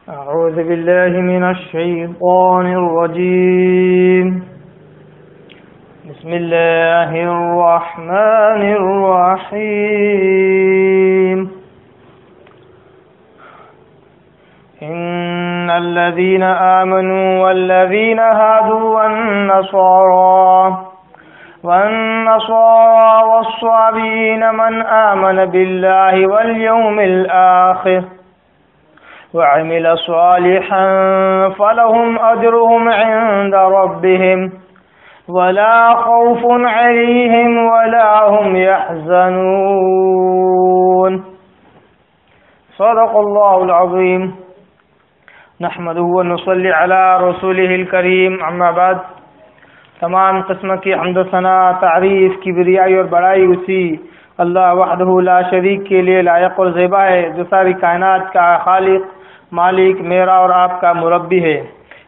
أعوذ بالله من الشيطان الرجيم بسم الله الرحمن الرحيم إن الذين آمنوا والذين هادوا والنصارى والصابئين من آمن بالله واليوم الآخر وعمل صالحا فلهم أجرهم عند ربهم ولا خوف عليهم ولا هم يحزنون صدق الله العظيم نحمده ونصلي على رسوله الكريم اما بعد تمام قسم کی حمد و ثنا تعریف کبریائی اور بڑائی اسی اللہ وحدہ لا شریک کے لیے لائق اور زیبا ہے جو ساری کائنات کا خالق مالک میرا اور آپ کا مربی ہے۔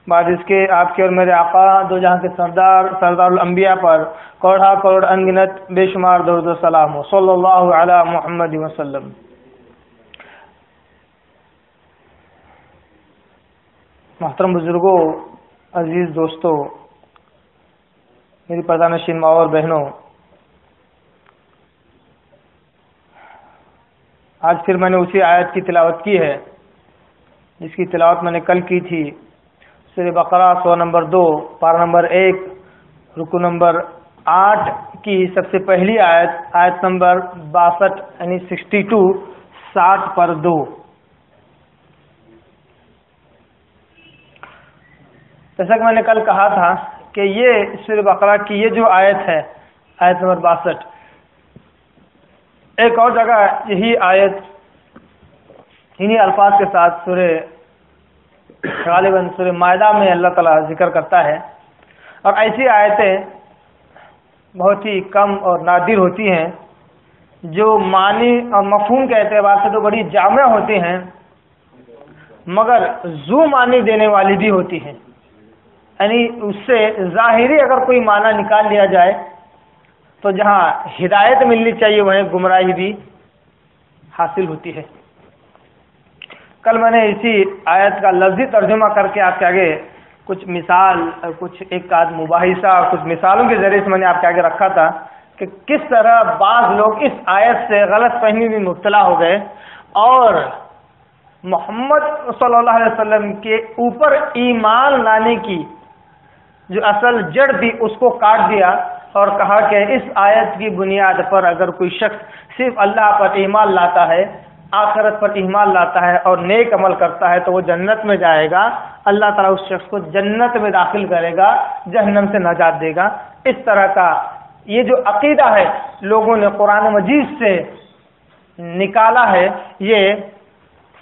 بعد اس کے آپ کے اور میرے آقا دو جہاں کے سردار الانبیاء پر کوڑا کروڑ انگنت بے شمار درود و سلام ہو صلی اللہ علی محمد وسلم۔ محترم بزرگوں، عزیز دوستوں، میری پردہ نشین ماں اور بہنوں، آج پھر میں نے اسی آیت کی تلاوت کی ہے جس کی تلاوت میں نے کل کی تھی۔ سورہ بقرہ 100 نمبر 2 پارہ نمبر 1 رکو نمبر 8 کی سب سے پہلی آیت نمبر 62 یعنی 62 60 پر 2۔ جیسا کہ میں نے کل کہا تھا کہ یہ سورہ بقرہ کی یہ جو آیت ہے، آیت نمبر 62، ایک اور جگہ یہی آیت انہی الفاظ کے ساتھ غالباً سورہ مائدہ میں اللہ تعالیٰ ذکر کرتا ہے، اور ایسی آیتیں بہت ہی کم اور نادر ہوتی ہیں جو معنی اور مفہوم کے اعتبار سے تو بڑی جامع ہوتی ہیں مگر ذو معنی دینے والی بھی ہوتی ہیں، یعنی اس سے ظاہری اگر کوئی معنی نکال لیا جائے تو جہاں ہدایت ملنی چاہیے وہیں گمراہی بھی حاصل ہوتی ہے۔ کل میں نے اسی آیت کا لفظی ترجمہ کر کے آپ کے آگے کچھ مثال، کچھ ایک آدھ مباحثہ، کچھ مثالوں کے ذریعے سے میں نے آپ کے آگے رکھا تھا کہ کس طرح بعض لوگ اس آیت سے غلط فہمی میں مبتلا ہو گئے اور محمد صلی اللہ علیہ وسلم کے اوپر ایمان لانے کی جو اصل جڑ تھی اس کو کاٹ دیا اور کہا کہ اس آیت کی بنیاد پر اگر کوئی شخص صرف اللہ پر ایمان لاتا ہے، آخرت پر ایمان لاتا ہے اور نیک عمل کرتا ہے تو وہ جنت میں جائے گا، اللہ تعالیٰ اس شخص کو جنت میں داخل کرے گا، جہنم سے نجات دے گا۔ اس طرح کا یہ جو عقیدہ ہے لوگوں نے قرآن مجید سے نکالا ہے، یہ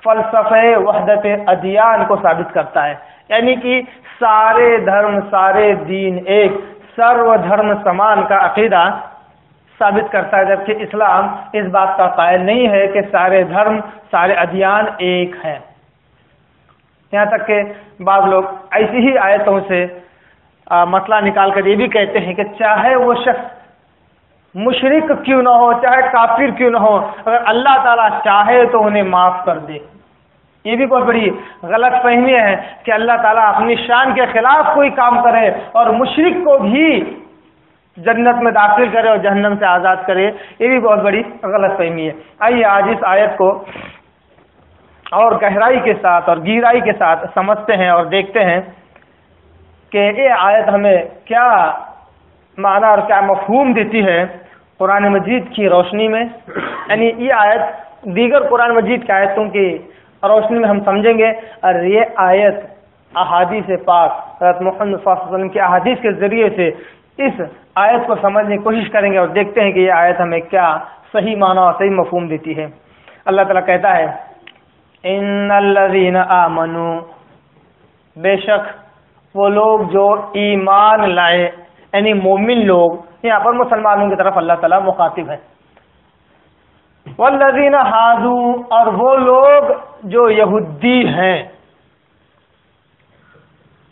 فلسفہ وحدت ادیان کو ثابت کرتا ہے، یعنی کہ سارے دھرم سارے دین ایک، سرو دھرم سمان کا عقیدہ ثابت کرتا ہے، جبکہ اسلام اس بات کا قائل نہیں ہے کہ سارے دھرم سارے ادیان ایک ہیں۔ یہاں تک کہ بعض لوگ ایسی ہی آیتوں سے مسئلہ نکال کر یہ بھی کہتے ہیں کہ چاہے وہ شخص مشرک کیوں نہ ہو، چاہے کافر کیوں نہ ہو، اگر اللہ تعالیٰ چاہے تو انہیں معاف کر دے۔ یہ بھی بہت بڑی غلط فہمی ہے کہ اللہ تعالیٰ اپنی شان کے خلاف کوئی کام کرے اور مشرک کو بھی جنت میں داخل کرے اور جہنم سے آزاد کرے، یہ بھی بہت بڑی غلط فہمی ہے۔ آئیے آج اس آیت کو اور گہرائی کے ساتھ اور گہرائی کے ساتھ سمجھتے ہیں اور دیکھتے ہیں کہ یہ آیت ہمیں کیا معنی اور کیا مفہوم دیتی ہے قرآن مجید کی روشنی میں۔ یعنی یہ آیت دیگر قرآن مجید کی آیتوں کی روشنی میں ہم سمجھیں گے، اور یہ آیت احادیث پاک حضرت محمد صلی اللہ علیہ وسلم کی احادیث کے ذریعے سے اس آیت کو سمجھنے کی کوشش کریں گے اور دیکھتے ہیں کہ یہ آیت ہمیں کیا صحیح معنی اور صحیح مفہوم دیتی ہے۔ اللہ تعالیٰ کہتا ہے ان الذین آمنوا، بے شک وہ لوگ جو ایمان لائے، یعنی مومن لوگ، یہاں پر مسلمانوں کی طرف اللہ تعالیٰ مخاطب ہے۔ والذین ہادوا، اور وہ لوگ جو یہودی ہیں۔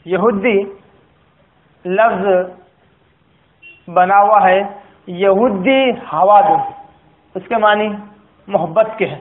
یہودی لفظ بنا ہوا ہے یہودی حوادث، اس کے معنی محبت کے ہیں۔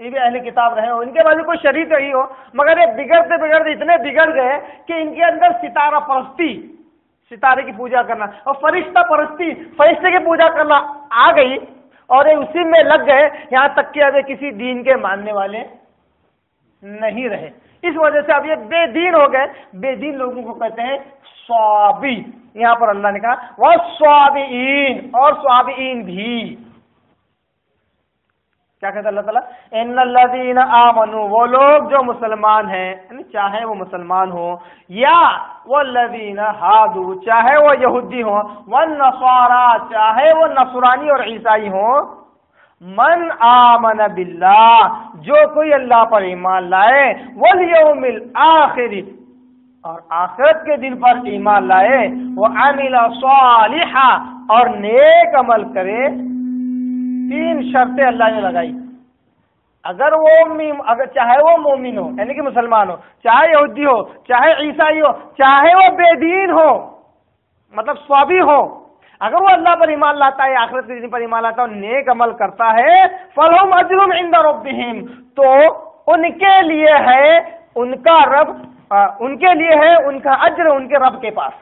یہ بھی اہل کتاب رہے ہو، ان کے بعد کوئی شریعت رہی ہو، مگر یہ بگڑتے بگڑتے اتنے بگڑ گئے کہ ان کے اندر ستارہ پرستی، ستارے کی پوجا کرنا اور فرشتہ پرستی، فرشتے کی پوجا کرنا آ گئی اور یہ اسی میں لگ گئے، یہاں تک کہ اب کسی دین کے ماننے والے نہیں رہے۔ اس وجہ سے اب یہ بے دین ہو گئے۔ بے دین لوگوں کو کہتے ہیں صابی۔ یہاں پر اللہ نے کہا وہ صابئین، اور صابئین بھی کیا کہتا اللہ تعالیٰ، ان الذین آمنوا، وہ لوگ جو مسلمان ہیں، یعنی چاہے وہ مسلمان ہو یا والذین ہادو، چاہے وہ یہودی ہوں، والنصارى، چاہے وہ نصرانی اور عیسائی ہوں، من آمن باللہ، جو کوئی اللہ پر ایمان لائے، والیوم الآخر، اور آخرت کے دن پر ایمان لائے، وعمل صالحا، اور نیک عمل کرے۔ تین شرطیں اللہ نے لگائی۔ اگر چاہے وہ مومن ہو یعنی کہ مسلمان ہو، چاہے یہودی ہو، چاہے عیسائی ہو، چاہے وہ بے دین ہو مطلب صابی ہو، اگر وہ اللہ پر ایمان لاتا ہے، آخرت کے دن پر ایمان لاتا ہے اور نیک عمل کرتا ہے، فلہم اجر عند ربہم، تو ان کے لیے ہے ان کا رب، ان کے لیے ہے ان کا اجر ان کے رب کے پاس۔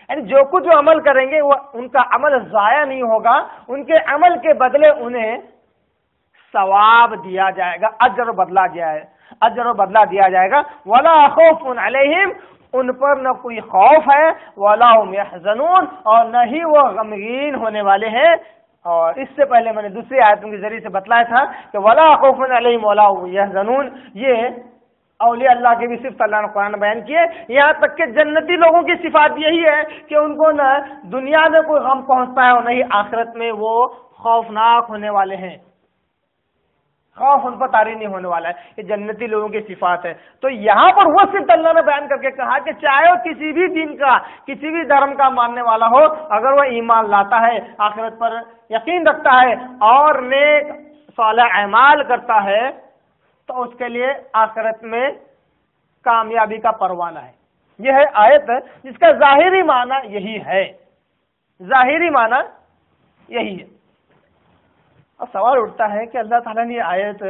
یعنی جو کچھ وہ عمل کریں گے وہ ان کا عمل ضائع نہیں ہوگا، ان کے عمل کے بدلے انہیں ثواب دیا جائے گا، اجر و بدلہ دیا جائے گا۔ ولا خوف علیہم، ان پر نہ کوئی خوف ہے، ولا هم يحزنون، اور نہ ہی وہ غمگین ہونے والے ہیں۔ اور اس سے پہلے میں نے دوسری آیتوں کے ذریعے سے بتلایا تھا کہ ولا خوف علیہم ولا هم يحزنون، یہ اولیاء اللہ کے بھی صرف اللہ نے قرآن بیان کیے۔ یہاں تک کہ جنتی لوگوں کی صفات یہی ہے کہ ان کو نہ دنیا میں کوئی غم پہنچتا ہے اور نہ ہی آخرت میں وہ خوفناک ہونے والے ہیں، خوف ان پر طاری نہیں ہونے والا ہے۔ یہ جنتی لوگوں کی صفات ہے۔ تو یہاں پر وہ صرف اللہ نے بیان کر کے کہا کہ چاہے وہ کسی بھی دین کا، کسی بھی دھرم کا ماننے والا ہو، اگر وہ ایمان لاتا ہے، آخرت پر یقین رکھتا ہے اور نیک صالح اعمال کرتا ہے، تو اس کے لیے آخرت میں کامیابی کا پروانہ ہے۔ یہ ہے آیت جس کا ظاہری معنی یہی ہے، ظاہری معنی یہی ہے۔ اور سوال اٹھتا ہے کہ اللہ تعالیٰ نے یہ آیت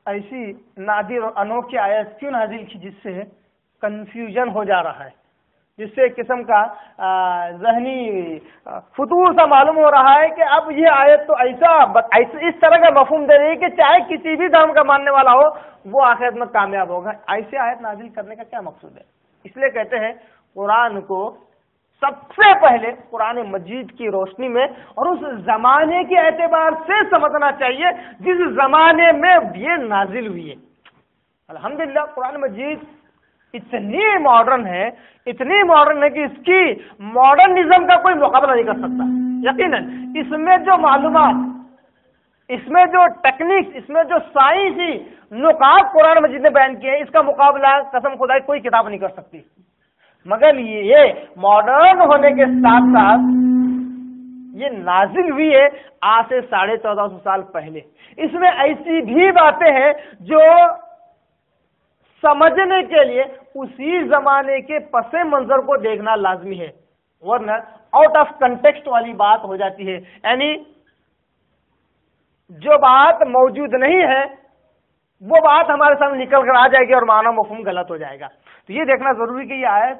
ایسی نادر اور انوکھی آیت کیوں نازل کی جس سے کنفیوژن ہو جا رہا ہے، جس سے ایک قسم کا ذہنی فطور سا معلوم ہو رہا ہے کہ اب یہ آیت تو ایسا اس طرح کا مفہوم دے رہی ہے کہ چاہے کسی بھی دھرم کا ماننے والا ہو وہ آخرت میں کامیاب ہوگا۔ ایسی آیت نازل کرنے کا کیا مقصود ہے؟ اس لیے کہتے ہیں قرآن کو سب سے پہلے قرآن مجید کی روشنی میں اور اس زمانے کے اعتبار سے سمجھنا چاہیے جس زمانے میں یہ نازل ہوئی ہے۔ الحمدللہ قرآن مجید اتنی ماڈرن ہے کہ اس کی ماڈرنزم کا کوئی مقابلہ نہیں کر سکتا۔ یقیناً اس میں جو معلومات، اس میں جو ٹیکنیکس، اس میں جو سائنسی نکات قرآن مجید نے بیان کیے ہیں، اس کا مقابلہ قسم خدا کوئی کتاب نہیں کر سکتی۔ مگر یہ ماڈرن ہونے کے ساتھ ساتھ یہ نازل ہوئی ہے آج سے 1450 سال پہلے۔ اس میں ایسی بھی باتیں ہیں جو سمجھنے کے لیے اسی زمانے کے پس منظر کو دیکھنا لازمی ہے، ورنہ آؤٹ آف کنٹیکسٹ والی بات ہو جاتی ہے۔ یعنی جو بات موجود نہیں ہے وہ بات ہمارے سامنے نکل کر آ جائے گی اور معنی مفہوم غلط ہو جائے گا۔ تو یہ دیکھنا ضروری کہ یہ آیت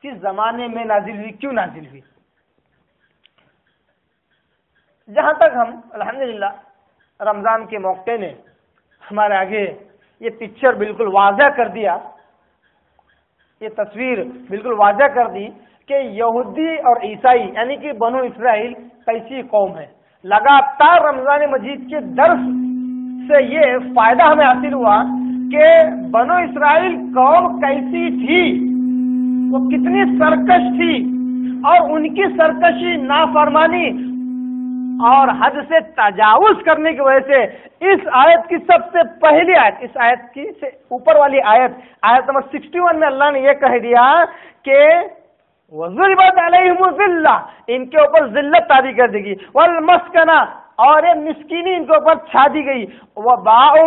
کس زمانے میں نازل ہوئی، کیوں نازل ہوئی۔ جہاں تک ہم الحمدللہ رمضان کے موقع نے ہمارے آگے یہ پکچر بالکل واضح کر دیا، یہ تصویر بالکل واضح کر دی کہ یہودی اور عیسائی یعنی کہ بنو اسرائیل کیسی قوم ہے۔ لگاتار رمضان مجید کے درس سے یہ فائدہ ہمیں حاصل ہوا کہ بنو اسرائیل قوم کیسی تھی، وہ کتنی سرکش تھی، اور ان کی سرکشی، نافرمانی اور حد سے تجاوز کرنے کی وجہ سے اس آیت کی سب سے پہلی آیت، اس آیت کی سے اوپر والی آیت نمبر 61 میں اللہ نے یہ کہہ دیا کہ وَضُرِبَتْ عَلَيْهِمُ الذِّلَّةُ، ان کے اوپر ذلت طاری کر دی گئی، وَالْمَسْكَنَةُ، اور یہ مسکینی ان کے اوپر چھا دی گئی، وَبَاءُ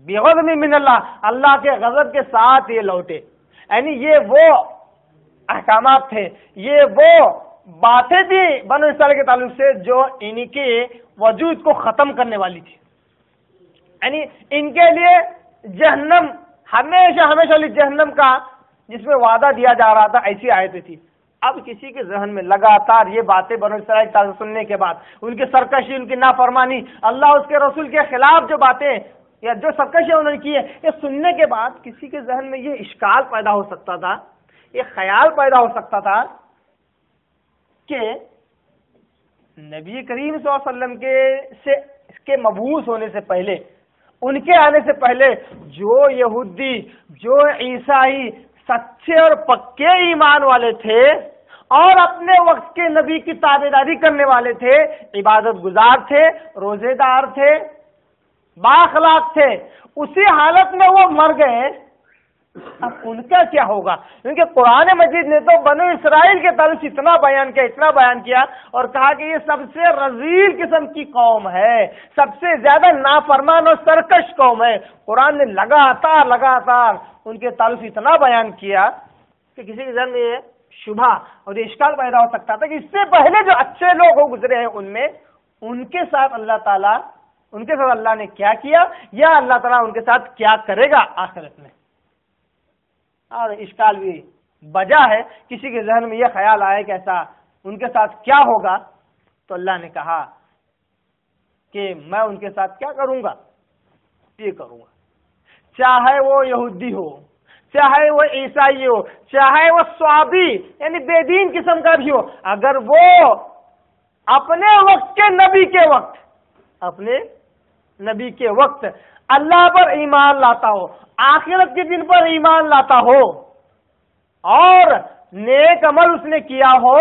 بِغَضْبٍ مِّنَ اللَّهِ، اللہ کے غضب کے ساتھ یہ لوٹے۔ یعنی یہ وہ احکامات تھے، یہ وہ باتیں تھی بنو اسرائیل کے تعلق سے جو ان کے وجود کو ختم کرنے والی تھی۔ یعنی ان کے لیے جہنم ہمیشہ ہمیشہ لی جہنم کا جس میں وعدہ دیا جا رہا تھا، ایسی آیتیں تھی۔ اب کسی کے ذہن میں لگاتار یہ باتیں بنو اسرائیل تاریخ سننے کے بعد، ان کی سرکشی، ان کی نافرمانی، اللہ اس کے رسول کے خلاف جو باتیں یا جو سرکشی انہوں نے کی ہے، یہ سننے کے بعد کسی کے ذہن میں یہ اشکال پیدا ہو سکتا تھا، یہ خیال پیدا ہو سکتا تھا کہ نبی کریم صلی اللہ علیہ وسلم کے مبعوث ہونے سے پہلے، ان کے آنے سے پہلے جو یہودی، جو عیسائی سچے اور پکے ایمان والے تھے اور اپنے وقت کے نبی کی تابعداری کرنے والے تھے، عبادت گزار تھے، روزے دار تھے، بااخلاق تھے، اسی حالت میں وہ مر گئے، اب ان کا کیا ہوگا؟ کیونکہ قرآن مجید نے تو بنو اسرائیل کے تعلق اتنا بیان کیا اور کہا کہ یہ سب سے رذیل قسم کی قوم ہے، سب سے زیادہ نافرمان اور سرکش قوم ہے۔ قرآن نے لگاتار ان کے تعلق اتنا بیان کیا کہ کسی کے ذہن میں یہ شبہ اور یہ اشکال پیدا ہو سکتا تھا کہ اس سے پہلے جو اچھے لوگ ہو گزرے ہیں ان کے ساتھ اللہ نے کیا کیا، یا اللہ تعالیٰ ان کے ساتھ کیا کرے گا آخرت میں۔ اور اشکال بھی بجا ہے، کسی کے ذہن میں یہ خیال آئے کہ ایسا ان کے ساتھ کیا ہوگا، تو اللہ نے کہا کہ میں ان کے ساتھ کیا کروں گا، یہ کروں گا، چاہے وہ یہودی ہو، چاہے وہ عیسائی ہو، چاہے وہ صوابی یعنی بے دین قسم کا بھی ہو، اگر وہ اپنے وقت کے نبی کے وقت اللہ پر ایمان لاتا ہو، آخرت کے دن پر ایمان لاتا ہو اور نیک عمل اس نے کیا ہو،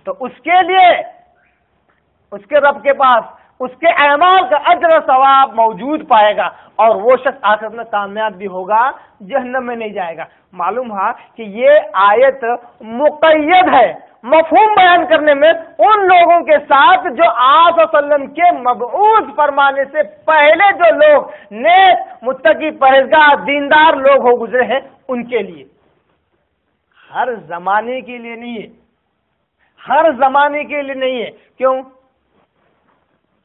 تو اس کے لیے اس کے رب کے پاس اس کے اعمال کا اجر و ثواب موجود پائے گا، اور وہ شخص آخرت میں کامیاب بھی ہوگا، جہنم میں نہیں جائے گا۔ معلوم ہے کہ یہ آیت مقید ہے مفہوم بیان کرنے میں ان لوگوں کے ساتھ جو آپ صلی اللہ علیہ وسلم کے مبعوث فرمانے سے پہلے جو لوگ نیک، متقی، پرہیزگار، دیندار لوگ ہو گزرے ہیں، ان کے لیے، ہر زمانے کے لیے نہیں ہے، ہر زمانے کے لیے نہیں ہے۔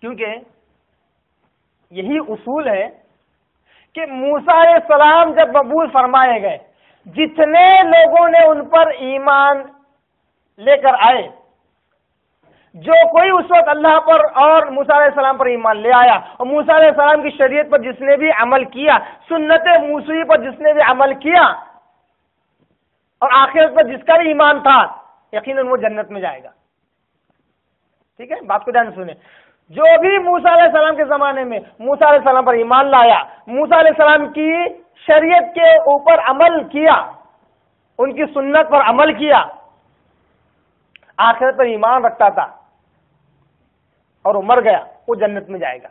کیونکہ یہی اصول ہے کہ موسیٰ علیہ السلام جب مبعوث فرمائے گئے، جتنے لوگوں نے ان پر ایمان لے کر آئے، جو کوئی اس وقت اللہ پر اور موسیٰ علیہ السلام پر ایمان لے آیا، اور موسیٰ علیہ السلام کی شریعت پر جس نے بھی عمل کیا، سنت موسوی پر جس نے بھی عمل کیا، اور آخرت پر جس کا بھی ایمان تھا، یقیناً وہ جنت میں جائے گا۔ ٹھیک ہے، بات کو دھیان سے سنیں۔ جو بھی موسیٰ علیہ السلام کے زمانے میں موسیٰ علیہ السلام پر ایمان لایا، موسیٰ علیہ السلام کی شریعت کے اوپر عمل کیا، ان کی سنت پر عمل کیا، آخرت پر ایمان رکھتا تھا اور وہ مر گیا، وہ جنت میں جائے گا۔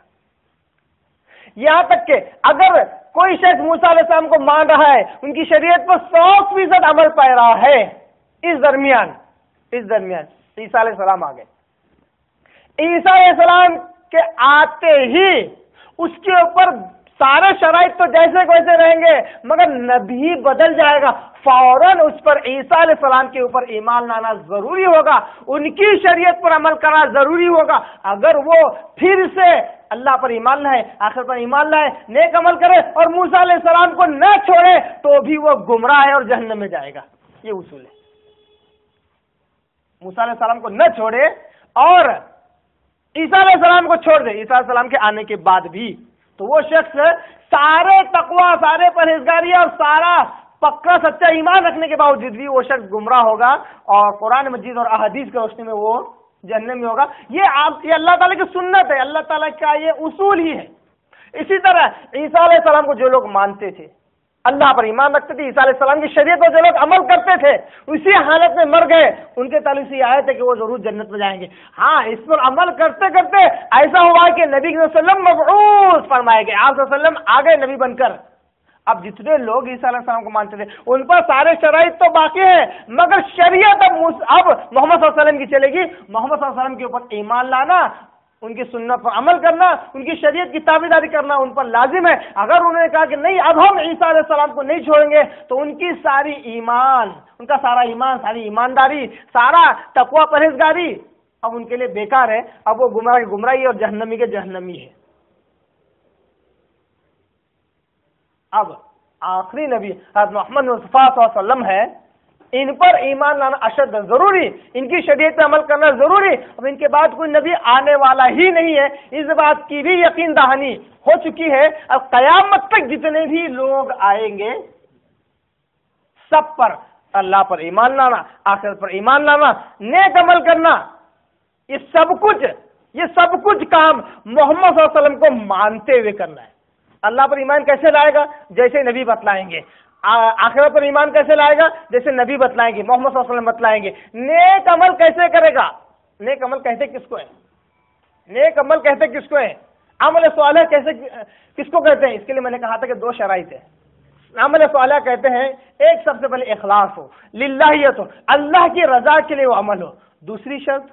یہاں تک کہ اگر کوئی شخص موسیٰ علیہ السلام کو مان رہا ہے، ان کی شریعت پر 100% عمل پا رہا ہے، اس درمیان عیسیٰ علیہ السلام آ گئے۔ عیسیٰ علیہ السلام کے آتے ہی اس کے اوپر سارے شرائط تو جیسے ویسے رہیں گے، مگر نبی بدل جائے گا، فوراً اس پر عیسیٰ علیہ السلام کے اوپر ایمان لانا ضروری ہوگا، ان کی شریعت پر عمل کرنا ضروری ہوگا۔ اگر وہ پھر سے اللہ پر ایمان لائے، آخر پر ایمان لائے، نیک عمل کرے اور موسیٰ علیہ السلام کو نہ چھوڑے، تو بھی وہ گمراہ ہے اور جہنم میں جائے گا۔ یہ اصول ہے، موسیٰ علیہ السلام کو نہ چھوڑے اور عیسیٰ علیہ السلام کو چھوڑ دے، عیسیٰ علیہ السلام کے آنے کے بعد بھی، تو وہ شخص سارے تقوی، سارے پرہیزگاری اور سارا پکا سچا ایمان رکھنے کے باوجود بھی وہ شخص گمراہ ہوگا، اور قرآن مجید اور احادیث کی روشنی میں وہ جہنم میں ہوگا۔ یہ اللہ تعالیٰ کی سنت ہے، اللہ تعالیٰ کا یہ اصول ہی ہے۔ اسی طرح عیسیٰ علیہ السلام کو جو لوگ مانتے تھے، اللہ پر ایمان رکھتے تھے، عیسیٰ علیہ السلام کی شریعت پر جو لوگ عمل کرتے تھے، اسی حالت میں مر گئے، ان کے تعلق سے یہ آیت ہے کہ وہ ضرور جنت میں جائیں گے۔ ہاں، اس پر عمل کرتے کرتے ایسا ہوا کہ نبی صلی اللہ علیہ وسلم مبعوث فرمائے گئے، آپ صلی اللہ علیہ وسلم آگے نبی بن کر۔ اب جتنے لوگ عیسیٰ علیہ السلام کو مانتے تھے، ان پر سارے شرائط تو باقی ہیں، مگر شریعت اب محمد صلی اللہ علیہ وسلم کی چلے گی۔ محمد صلی اللہ علیہ وسلم کے اوپر ایمان لانا، ان کی سنت پر عمل کرنا، ان کی شریعت کی تابعداری کرنا ان پر لازم ہے۔ اگر انہوں نے کہا کہ نہیں، اب ہم عیسیٰ علیہ السلام کو نہیں چھوڑیں گے، تو ان کی ساری ایمان، ان کا سارا ایمان، ساری ایمانداری، سارا تقوی، پرہیزگاری اب ان کے لیے بیکار ہے، اب وہ گمراہی اور جہنمی کے جہنمی ہے۔ اب آخری نبی حضرت محمد مصطفیٰ صلی اللہ علیہ وسلم ہے، ان پر ایمان لانا اشد ضروری، ان کی شریعت پہ عمل کرنا ضروری. اب ان کے بعد کوئی نبی آنے والا ہی نہیں ہے، اس بات کی بھی یقین دہانی ہو چکی ہے. اب قیامت تک جتنے بھی لوگ آئیں گے سب پر اللہ پر ایمان لانا، آخرت پر ایمان لانا، نیک عمل کرنا، یہ سب کچھ کام محمد صلی اللہ علیہ وسلم کو مانتے ہوئے کرنا ہے. اللہ پر ایمان کیسے لائے گا؟ جیسے نبی بتلائیں گے. آخرت پر ایمان کیسے لائے گا؟ جیسے نبی بتلائیں گے، محمد صلی اللہ علیہ وسلم بتلائیں گے. نیک عمل کیسے کرے گا؟ نیک عمل کہتے کس کو ہے؟ نیک عمل کہتے کس کو ہے؟ عمل صالح کیسے کس کو کہتے ہیں؟ اس کے لیے میں نے کہا تھا کہ دو شرائط ہیں. عمل صالح کہتے ہیں ایک سب سے پہلے اخلاص ہو، للہیت ہو، اللہ کی رضا کے لیے وہ عمل ہو. دوسری شرط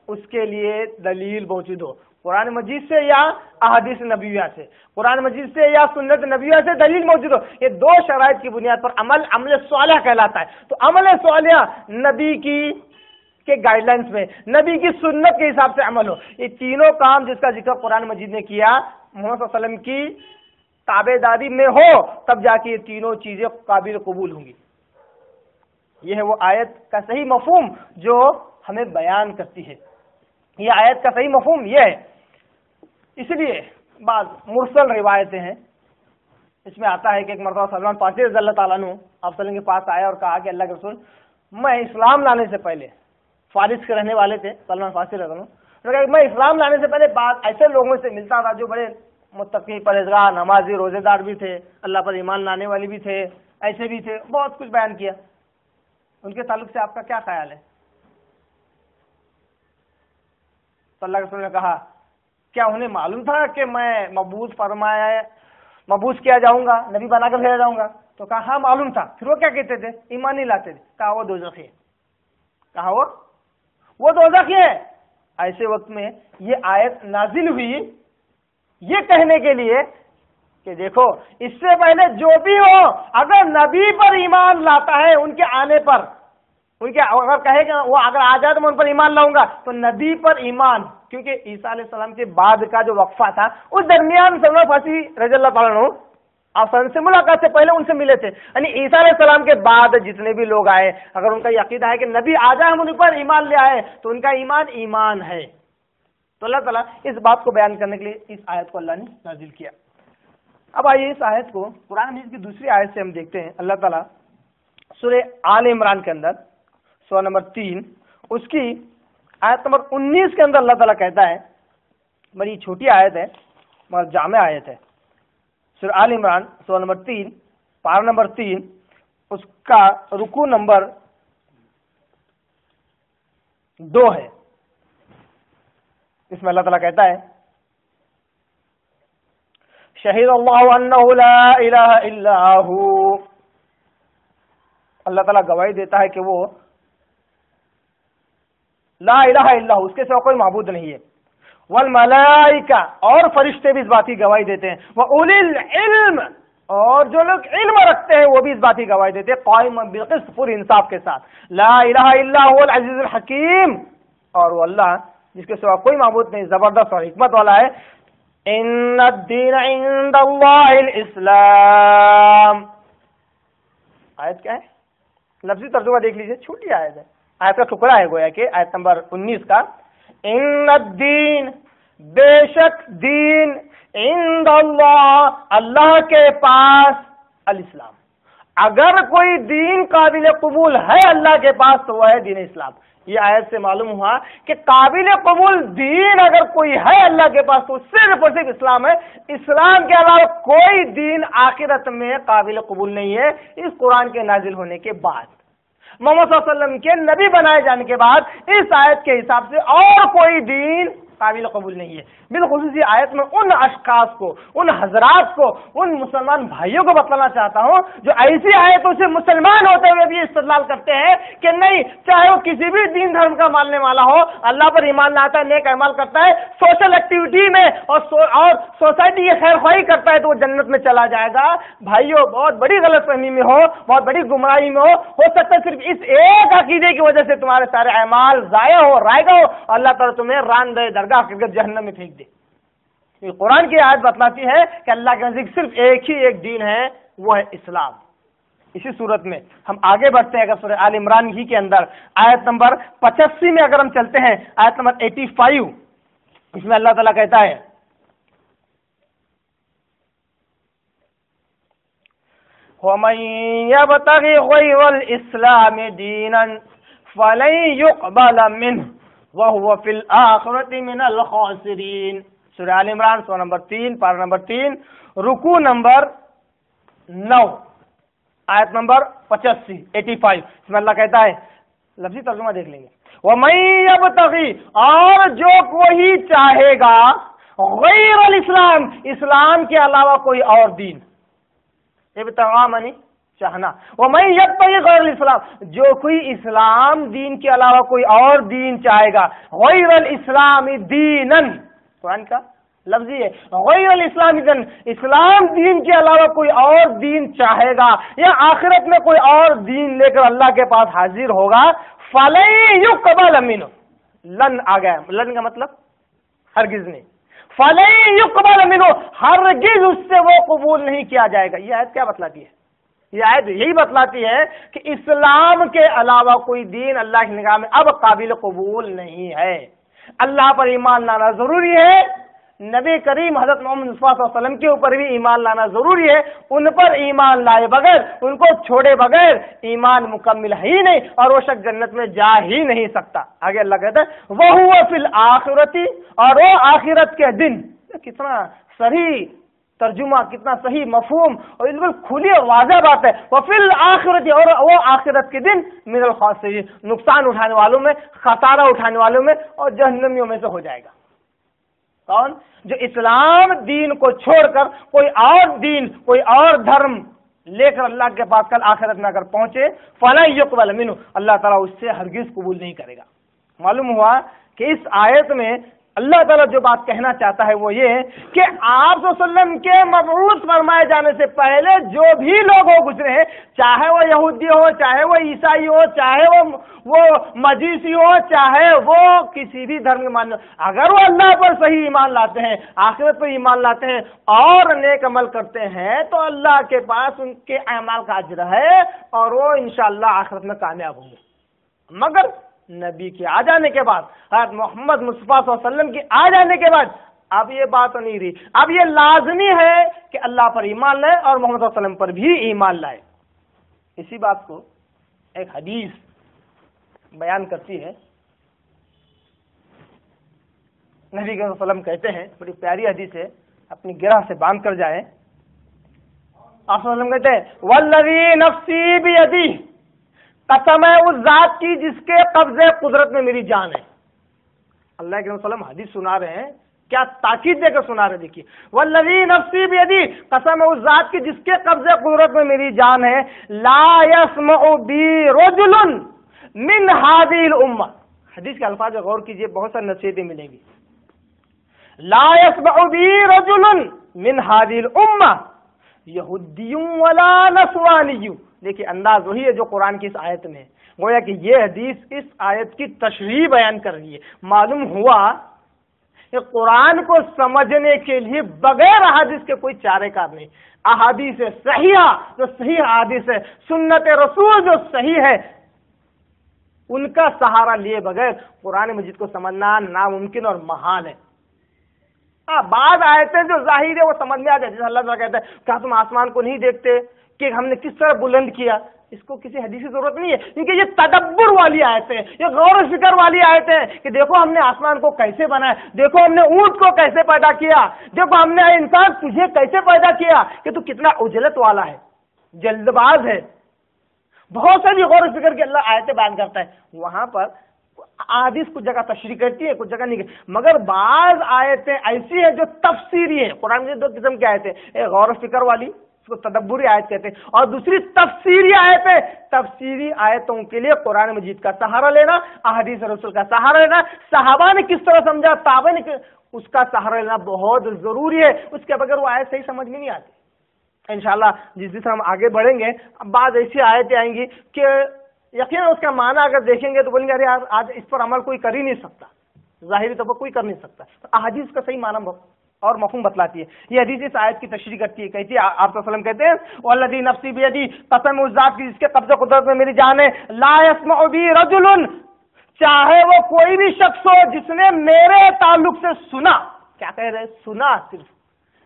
اس کے لیے دلیل موجود ہو، قرآن مجید سے یا احادیث نبویہ سے، قرآن مجید سے یا سنت نبویہ سے دلیل موجود ہو. یہ دو شرائط کی بنیاد پر عمل صالح کہلاتا ہے. تو عمل صالح نبی کے گائیڈ لائنز میں، نبی کی سنت کے حساب سے عمل ہو. یہ تینوں کام جس کا ذکر قرآن مجید نے کیا محمد صلی اللہ علیہ وسلم کی تابع داری میں ہو، تب جا کے یہ تینوں چیزیں قابل قبول ہوں گی. یہ ہے وہ آیت کا صحیح مفہوم جو ہمیں بیان کرتی ہے. یہ آیت کا صحیح مفہوم یہ ہے. اس لیے بعض مرسل روایتیں ہیں، اس میں آتا ہے کہ ایک مرتبہ سلمان فارسی رضی اللہ تعالیٰ عنہ آپ صلی اللہ علیہ وسلم کے پاس آیا اور کہا کہ اللہ کے رسول، میں اسلام لانے سے پہلے، فارس کے رہنے والے تھے سلمان فارسی رضی اللہ عنہ، میں اسلام لانے سے پہلے بعض ایسے لوگوں سے ملتا تھا جو بڑے متقی، پرہیزگار، نمازی، روزے دار بھی تھے، اللہ پر ایمان لانے والے بھی تھے، ایسے بھی تھے، بہت کچھ بیان کیا. ان کے تعلق سے آپ کا کیا خیال ہے؟ تو اللہ کے رسول نے کہا کیا انہیں معلوم تھا کہ میں مبعوث کیا جاؤں گا، نبی بنا کر بھیجا جاؤں گا؟ تو کہا ہاں معلوم تھا. پھر وہ کیا کہتے تھے؟ ایمان نہیں لاتے تھے. کہا وہ دوزخی ہے. کہا وہ دوزخی ہے. ایسے وقت میں یہ آیت نازل ہوئی یہ کہنے کے لیے کہ دیکھو اس سے پہلے جو بھی ہو اگر نبی پر ایمان لاتا ہے، ان کے آنے پر، ان کے اگر کہے کہ وہ اگر آ جائے تو میں ان پر ایمان لاؤں گا، تو نبی پر ایمان، کیونکہ عیسیٰ علیہ السلام کے بعد کا جو وقفہ تھا اس درمیان سلمان فارسی رضی اللہ تعالیٰ عنہ آپ سے ملاقات سے پہلے ان سے ملے تھے. یعنی عیسیٰ علیہ السلام کے بعد جتنے بھی لوگ آئے اگر ان کا یہ عقیدہ ہے کہ نبی آ جائے ہم ان پر ایمان لے آئے تو ان کا ایمان ہے. تو اللہ تعالیٰ اس بات کو بیان کرنے کے لیے اس آیت کو اللہ نے نازل کیا. اب آئیے اس آیت کو قرآن مجید کی دوسری آیت سے ہم دیکھتے ہیں. اللہ تعالیٰ سورہ آل عمران کے اندر سورہ نمبر 3 اس کی آیت نمبر 19 کے اندر اللہ تعالیٰ کہتا ہے، بڑی چھوٹی آیت ہے مگر جامع آیت ہے. سورہ آل عمران سورہ نمبر 3 پارہ نمبر 3 اس کا رکوع نمبر 2 ہے. اس میں اللہ تعالیٰ کہتا ہے شہید اللہ انہ لا الہ الا ہو، اللہ تعالیٰ گواہی دیتا ہے کہ وہ لا الہ الا ہو، اس کے سوا کوئی معبود نہیں ہے. والملائکہ، اور فرشتے بھی اس بات کی گواہی دیتے ہیں. وَأُولِي الْعِلْمِ، اور جو لوگ علم رکھتے ہیں وہ بھی اس بات کی گواہی دیتے ہیں قائما بالقسط، پورے انصاف کے ساتھ. لا الہ الا هو العزیز الحکیم، اور وہ اللہ جس کے سوا کوئی معبود نہیں، زبردست اور حکمت والا ہے. ان الدین عند اللہ الاسلام. آیت کیا ہے؟ لفظی ترجمہ دیکھ لیجئے، چھوٹی آیت ہے، آیت کا ٹکڑا ہے گویا کہ آیت نمبر 19 کا. ان الدین، بے شک دین، عند اللہ، اللہ کے پاس، الاسلام. اگر کوئی دین قابل قبول ہے اللہ کے پاس تو وہ ہے دین اسلام. یہ آیت سے معلوم ہوا کہ قابل قبول دین اگر کوئی ہے اللہ کے پاس تو صرف اور صرف اسلام ہے. اسلام کے علاوہ کوئی دین آخرت میں قابل قبول نہیں ہے. اس قرآن کے نازل ہونے کے بعد، محمد صلی اللہ علیہ وسلم کے نبی بنائے جانے کے بعد، اس آیت کے حساب سے اور کوئی دین قابل قبول نہیں ہے. بالخصوص یہ آیت میں ان اشخاص کو، ان حضرات کو، ان مسلمان بھائیوں کو بتلانا چاہتا ہوں جو ایسی آیتوں سے مسلمان ہوتے ہوئے بھی استدلال کرتے ہیں کہ نہیں، چاہے وہ کسی بھی دین دھرم کا ماننے والا ہو، اللہ پر ایمان لاتا ہے، نیک اعمال کرتا ہے، سوشل ایکٹیویٹی میں اور سوسائٹی کی خیر خواہی کرتا ہے تو وہ جنت میں چلا جائے گا. بھائیوں، بہت بڑی غلط فہمی میں بہت بڑی گمراہی میں ہو سکتا ہے صرف اس ایک عقیدے کی وجہ سے تمہارے سارے اعمال ضائع ہو، رائے گا ہو، اللہ تعالیٰ تمہیں ران دے درگاہ کر کے جہنم میں پھینک دے. یہ قرآن کی آیت بتلاتی ہے کہ اللہ کے نزدیک صرف ایک ہی ایک دین ہے، وہ ہے اسلام۔ اسی صورت میں ہم آگے بڑھتے ہیں، اگر سورہ آل عمران ہی کے اندر آیت نمبر 85 میں اگر ہم چلتے ہیں، آیت نمبر 85، اس میں اللہ تعالیٰ کہتا ہے وَمَن يَبْتَغِ غَيْرَ الْإِسْلَامِ دِينًا فَلَن يُقْبَلَ مِنْهُ وَهُوَ فِي الْآخِرَةِ مِنَ الْخَاسِرِينَ۔ سورہ آل عمران سورہ نمبر 3 پارہ نمبر 3 رکوع نمبر 9 آیت نمبر 85 اس میں اللہ کہتا ہے، لفظی ترجمہ دیکھ لیں گے، وَمَن يَبْتَغِ، اور جو کوئی چاہے گا، غیر الاسلام، اسلام کے علاوہ کوئی اور دین، ابتغاء منی چاہنا، وَمَن يَبْتَغِ غیر الاسلام، جو کوئی اسلام دین کے علاوہ کوئی اور دین چاہے گا، غیر الاسلام دینن، قرآن کا لفظی ہے، غیر الاسلام دین، اسلام دین کے علاوہ کوئی اور دین چاہے گا یا آخرت میں کوئی اور دین لے کر اللہ کے پاس حاضر ہوگا، فَلَن يُقْبَلَ مِنْهُ، لن آ گیا، لن کا مطلب ہرگز نہیں، فَلَن يُقْبَلَ مِنْهُ، ہرگز اس سے وہ قبول نہیں کیا جائے گا۔ یہ آیت کیا بتلاتی ہے؟ یہ آیت یہی بتلاتی ہے کہ اسلام کے علاوہ کوئی دین اللہ کی نگاہ میں اب قابل قبول نہیں ہے۔ اللہ پر ایمان لانا ضروری ہے، نبی کریم حضرت محمد صلی اللہ علیہ وسلم کے اوپر بھی ایمان لانا ضروری ہے، ان پر ایمان لائے بغیر، ان کو چھوڑے بغیر ایمان مکمل ہی نہیں، اور وہ شخص جنت میں جا ہی نہیں سکتا۔ آگے اللہ کہتا ہے وَهُوَ فِي الْآخِرَةِ، اور وہ آخرت کے دن، کتنا صحیح ترجمہ، کتنا صحیح مفہوم اور بالکل کھلی اور واضح بات ہے، وَفِي الْآخِرَةِ، اور وہ آخرت کے دن مِنَ الْخَاسِرِينَ، نقصان اٹھانے والوں میں، خسارہ اٹھانے والوں میں اور جہنمیوں میں سے ہو جائے گا۔ کون؟ جو اسلام دین کو چھوڑ کر کوئی اور دین، کوئی اور دھرم لے کر اللہ کے پاس کل آخرت میں اگر پہنچے، فَلَن يُقْبَلَ مِنْهُ، اللہ تعالیٰ اس سے ہرگز قبول نہیں کرے گا۔ معلوم ہوا کہ اس آیت میں اللہ تعالیٰ جو بات کہنا چاہتا ہے وہ یہ کہ آپ صلی اللہ علیہ وسلم کے مبعوث فرمائے جانے سے پہلے جو بھی لوگ ہو گزرے ہیں، چاہے وہ یہودی ہو، چاہے وہ عیسائی ہو، چاہے وہ مجوسی ہو، چاہے وہ کسی بھی دھرم کے ماننے، اگر وہ اللہ پر صحیح ایمان لاتے ہیں، آخرت پر ایمان لاتے ہیں اور نیک عمل کرتے ہیں، تو اللہ کے پاس ان کے اعمال کا اجر ہے اور وہ انشاءاللہ آخرت میں کامیاب ہوں گے۔ مگر نبی کے آ جانے کے بعد، حضرت محمد مصطفیٰ صلی اللہ علیہ وسلم کے آ جانے کے بعد اب یہ بات نہیں رہی، اب یہ لازمی ہے کہ اللہ پر ایمان لائے اور محمد صلی اللہ علیہ وسلم پر بھی ایمان لائے۔ اسی بات کو ایک حدیث بیان کرتی ہے، نبی صلی اللہ علیہ وسلم کہتے ہیں، بڑی پیاری حدیث ہے، اپنی گرہ سے باندھ کر جائیں۔ آپ صلی اللہ علیہ وسلم کہتے ہیں والذی نفسی بیدی، قسم ہے اس ذات کی جس کے قبضے قدرت میں میری جان ہے۔ اللہ کے وسلم حدیث سنا رہے ہیں، کیا تاکید دے کر سنا رہے، دیکھیے والذی نفسی بیدی، قسم ہے اس ذات کی جس کے قبضے قدرت میں میری جان ہے، لا یسمع بی رجل من هذه الامہ، حدیث کے الفاظ غور کیجئے، بہت ساری نصیحتیں ملیں گی۔ لا یسمع بی رجل من هذه الامہ یہودی ولا نصرانی، دیکھیے انداز وہی ہے جو قرآن کی اس آیت میں، گویا کہ یہ حدیث اس آیت کی تشریح بیان کر رہی ہے۔ معلوم ہوا کہ قرآن کو سمجھنے کے لیے بغیر احادیث کے کوئی چارے کار نہیں۔ احادیث صحیحہ جو صحیح احادیث ہے، سنت رسول جو صحیح ہے، ان کا سہارا لیے بغیر قرآن مجید کو سمجھنا ناممکن اور محال ہے۔ بعض آیتیں جو ظاہر ہے وہ سمجھ میں آ جائے، جیسے اللہ تعالیٰ کہتا ہے کیا تم آسمان کو نہیں دیکھتے کہ ہم نے کس طرح بلند کیا، اس کو کسی حدیث کی ضرورت نہیں ہے، کیونکہ یہ تدبر والی آیتیں، یہ غور و فکر والی آیتیں کہ دیکھو ہم نے آسمان کو کیسے بنایا، دیکھو ہم نے اونٹ کو کیسے پیدا کیا، دیکھو ہم نے انسان تجھے کیسے پیدا کیا کہ تو کتنا عجلت والا ہے، جلد باز ہے۔ بہت ساری غور و فکر کی اللہ آیتیں بیان کرتا ہے، وہاں پر احادیث کچھ جگہ تشریح کرتی ہے، کچھ جگہ نہیں کرتی، مگر بعض آیتیں ایسی ہیں جو تفسیری ہیں۔ قرآن میں دو قسم کی آیتیں، ایک غور و فکر والی، اس کو تدبری آیت کہتے ہیں، اور دوسری تفسیری آیتیں۔ تفسیری آیتوں کے لیے قرآن مجید کا سہارا لینا، احادیث رسول کا سہارا لینا، صحابہ نے کس طرح سمجھا، تابعین نے اس کا سہارا لینا بہت ضروری ہے، اس کے بغیر وہ آیت صحیح سمجھ میں نہیں آتی۔ انشاءاللہ جس دن ہم آگے بڑھیں گے، بعض ایسی آیتیں آئیں گی کہ یقیناً اس کا معنی اگر دیکھیں گے تو بولیں گے ارے یار آج اس پر عمل کوئی کر ہی نہیں سکتا، ظاہری طور پر کوئی کر نہیں سکتا، احادیث کا صحیح معنی اور مفہوم بتلاتی ہے. یہ حدیث اس آیت کی تشریح کرتی ہے. کہتی ہے آپ صلی اللہ علیہ وسلم کہتے ہیں والذی نفسی بیدی، قسم اس ذات کی جس کے قبضہ قدرت میں میری جان ہے، لا یسمع بی رجل، چاہے وہ کوئی بھی شخص ہو جس نے میرے تعلق سے سنا. کیا کہہ رہے؟ سنا، صرف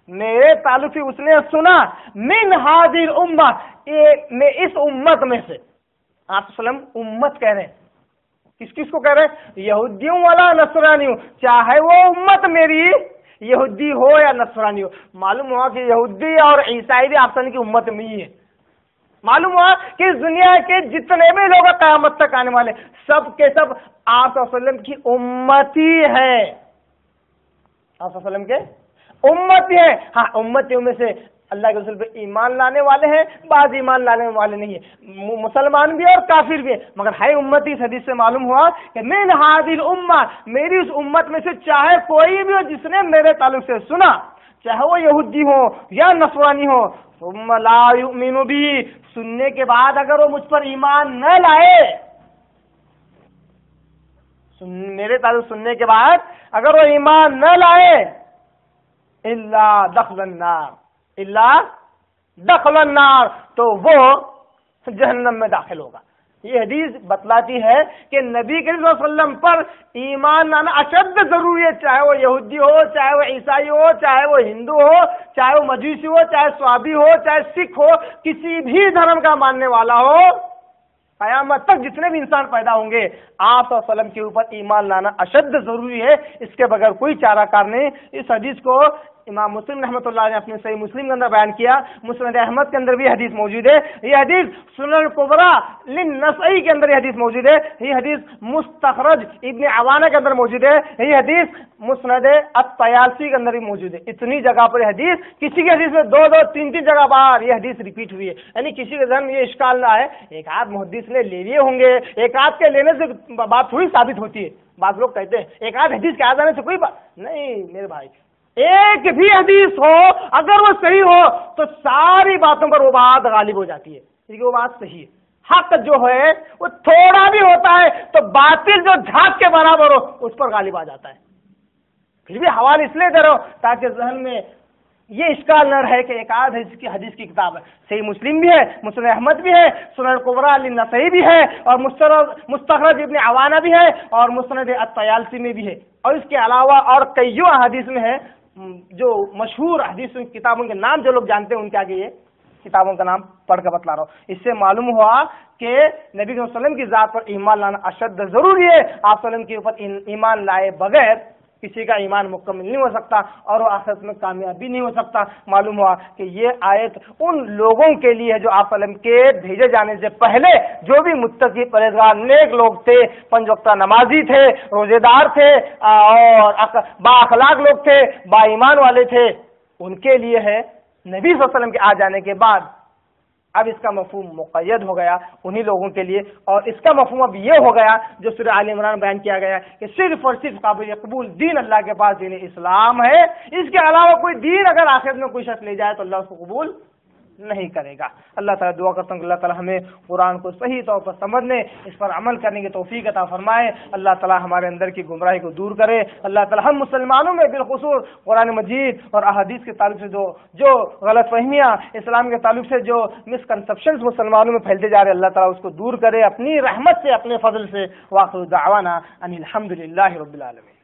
میرے تعلق سے اس نے سنا. من ہذہ الامہ، میں اس امت میں سے. آپ صلی اللہ علیہ وسلم امت کہہ رہے ہیں. کس کس کو کہہ رہے ہیں؟ یہودیوں والا نصرانیوں، چاہے وہ امت میری یہودی ہو یا نصرانی ہو. معلوم ہوا کہ یہودی اور عیسائی بھی آپ صلی اللہ علیہ وسلم کی امت میں ہی ہے. معلوم ہوا کہ اس دنیا کے جتنے بھی لوگ قیامت تک آنے والے سب کے سب آپ صلی اللہ علیہ وسلم کی امتی ہے. آپ صلی اللہ علیہ وسلم کے امتی ہے. ہاں، امتیوں میں سے اللہ کے رسول پہ ایمان لانے والے ہیں، بعض ایمان لانے والے نہیں ہیں، مسلمان بھی اور کافر بھی ہیں، مگر ہے امتی. اس حدیث سے معلوم ہوا کہ من ہذہ الامہ، میری اس امت میں سے چاہے کوئی بھی ہو جس نے میرے تعلق سے سنا، چاہے وہ یہودی ہو یا نصرانی ہو، ثم لا یؤمن بی، سننے کے بعد اگر وہ مجھ پر ایمان نہ لائے، میرے تعلق سننے کے بعد اگر وہ ایمان نہ لائے، الا دخل النار، الا دخل النار، تو وہ جہنم میں داخل ہوگا. یہ حدیث بتلاتی ہے کہ نبی کریم صلی اللہ علیہ وسلم پر ایمان لانا اشد ضروری ہے، چاہے وہ یہودی ہو، چاہے وہ عیسائی ہو، چاہے وہ ہندو ہو، چاہے وہ مجوسی ہو، چاہے صوابی ہو، چاہے سکھ ہو، کسی بھی دھرم کا ماننے والا ہو. قیامت تک جتنے بھی انسان پیدا ہوں گے آپ صلی اللہ علیہ وسلم کے اوپر ایمان لانا اشد ضروری ہے. اس کے بغیر کوئی چارہ کار نہیں. اس حدیث کو امام مسلم رحمۃ اللہ نے اپنے صحیح مسلم کے اندر بیان کیا. مسند احمد کے اندر بھی حدیث موجود ہے. یہ حدیث سنن کبریٰ للنسائی کے اندر یہ حدیث موجود ہے. یہ حدیث مستخرج ابن عوانہ کے اندر موجود ہے. یہ حدیث مسند الطیالسی کے اندر بھی موجود ہے. اتنی جگہ پر یہ حدیث، کسی کی حدیث میں دو تین جگہ بار یہ حدیث ریپیٹ ہوئی ہے. یعنی کسی کے ذہن میں یہ اشکال نہ آئے ایک آدھ محدث نے لے لیے ہوں گے، ایک آدھ کے لینے سے بات تھوڑی ثابت ہوتی ہے. بعض لوگ کہتے ہیں ایک آدھ حدیث کے آ جانے سے کوئی بات نہیں. میرے بھائی، ایک بھی حدیث ہو اگر وہ صحیح ہو تو ساری باتوں پر وہ بات غالب ہو جاتی ہے، کیونکہ وہ بات صحیح ہے. حق جو ہے وہ تھوڑا بھی ہوتا ہے تو باطل جو جھاگ کے برابر ہو اس پر غالب آ جاتا ہے. پھر بھی حوالے اس لیے دے رہا ہو تاکہ ذہن میں یہ اشکال نہ رہے کہ ایک آدھ حدیث کی کتاب ہے. صحیح مسلم بھی ہے، مسند احمد بھی ہے، سنن کبریٰ للنسائی بھی ہے، اور مستخرج ابن عوانہ بھی ہے، اور مسند الطیالسی میں بھی ہے. اور اس کے علاوہ اور کئیوں حدیث میں ہے جو مشہور حدیث کتابوں کے نام جو لوگ جانتے ہیں ان کے آگے یہ کتابوں کا نام پڑھ کر بتلا رہا ہوں. اس سے معلوم ہوا کہ نبی صلی اللہ علیہ وسلم کی ذات پر ایمان لانا اشد ضروری ہے. آپ صلی اللہ علیہ وسلم کے اوپر ایمان لائے بغیر کسی کا ایمان مکمل نہیں ہو سکتا اور وہ آخرت میں کامیابی نہیں ہو سکتا. معلوم ہوا کہ یہ آیت ان لوگوں کے لیے ہے جو آپ صلی اللہ علیہ وسلم کے بھیجے جانے سے پہلے جو بھی متقی پرہیزگار نیک لوگ تھے، 5 وقتہ نمازی تھے، روزے دار تھے اور با اخلاق لوگ تھے، با ایمان والے تھے، ان کے لیے ہے. نبی صلی اللہ علیہ وسلم کے آ جانے کے بعد اب اس کا مفہوم مقید ہو گیا انہی لوگوں کے لیے، اور اس کا مفہوم اب یہ ہو گیا جو سورہ آل عمران بیان کیا گیا کہ صرف اور صرف قابل قبول دین اللہ کے پاس دین اسلام ہے. اس کے علاوہ کوئی دین اگر آخرت میں کوئی شخص لے جائے تو اللہ اس کو قبول نہیں کرے گا. اللہ تعالیٰ دعا کرتا ہوں کہ اللہ تعالیٰ ہمیں قرآن کو صحیح طور پر سمجھنے، اس پر عمل کرنے کی توفیق عطا فرمائے. اللہ تعالیٰ ہمارے اندر کی گمراہی کو دور کرے. اللہ تعالیٰ ہم مسلمانوں میں بالخصوص قرآن مجید اور احادیث کے تعلق سے جو غلط فہمیاں، اسلام کے تعلق سے جو مسکنسپشنز مسلمانوں میں پھیلتے جا رہے ہیں، اللہ تعالیٰ اس کو دور کرے اپنی رحمت سے، اپنے فضل سے. واخر دعوانا ان الحمد للہ رب العالمین.